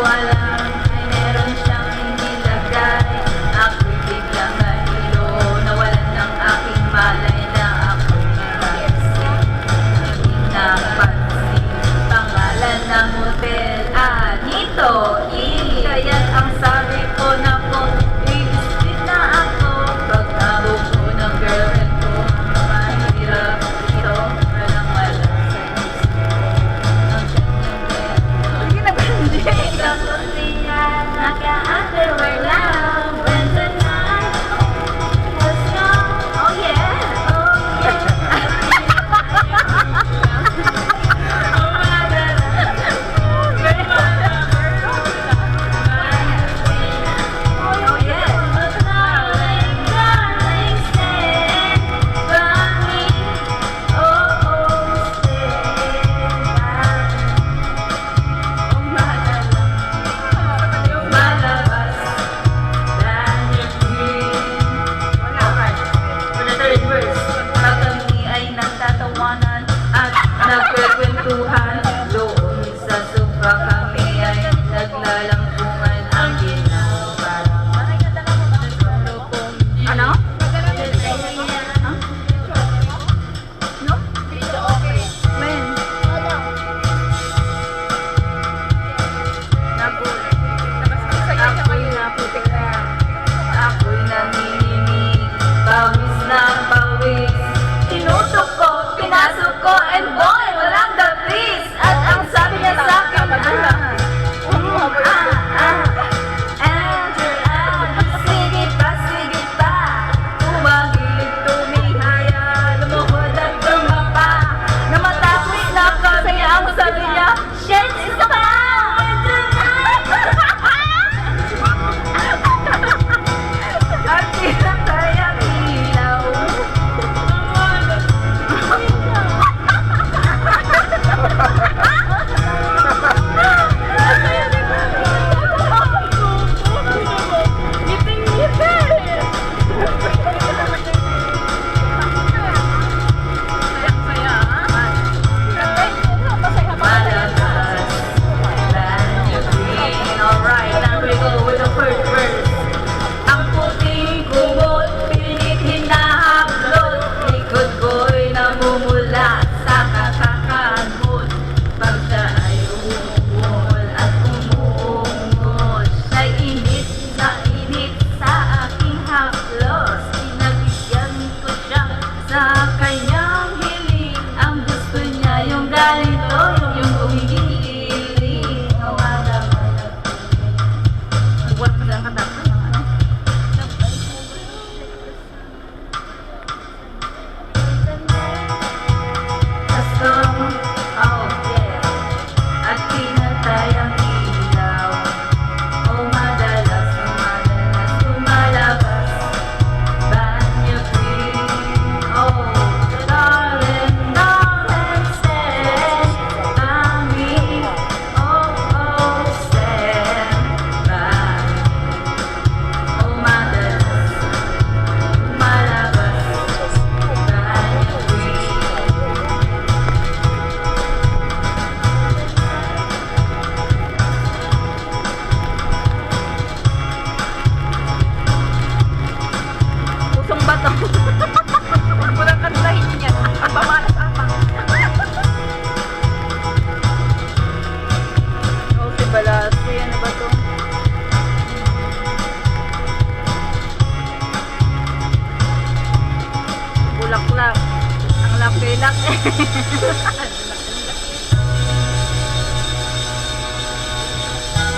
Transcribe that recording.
alam ay meron siyang inilagay. Ako'y biglang nahilo, nawalan ng aking malay na ako'y nagising. Hindi napansin pangalan ng hotel, Anito Inn. Kaya't ang sabi ko na po, i-split na ako. Pag nabog ko ng girlfriend ko, mahirap ito, walang sa isip ko. Sige na, Benji. Tapos niya, naka-underwear lang. When the night was young. Oh yeah, oh yeah. Oh yeah. Darling, darling, stand by me. Oh, oh, stand by me. Malabas than your dream. For the third verse, pag kami ay nagtatawanan at nagkwekwentuhan, doon sa sofa kami ay naglalampungan ang ginawa. Ano? No? Men. Ako'y naputik na, ako'y nanginginig, pawis na pawis. Tinutok ko, pinasok ko, and boy, walang the please. At ang sabi niya sa akin, sige pa, tumagilid, tumihaya, lumuhod at tumapa. Namatapos na kasi ang sabi niya, shit, isa pa! At tinatay ang ilaw. Malabas than your dream. Alright, now we go with the first verse. Ang puting kumot, pilit hinahablot, likod ko'y namumula sa kakakagod. Pag siya ay umuungol at umuungol, naiinit sa aking haplos. Pinabigyan ko siya sa kanyang hiling. Ang gusto niya yung ganito, yung umigiling. Nagbuhat mo lang katak. Oh yeah, at pinatay ang ilaw. Oh madalas lumalabas banyo green. Oh darling, darling, stand by me. Oh, oh, stand by me. Oh madalas lumalabas banyo green. Pusong bato. Huwag mo lang kantahin niya. Ang pamalas apang. Oh, si Balassi. Ano ba to? Bulaklak. Ang laki-laki.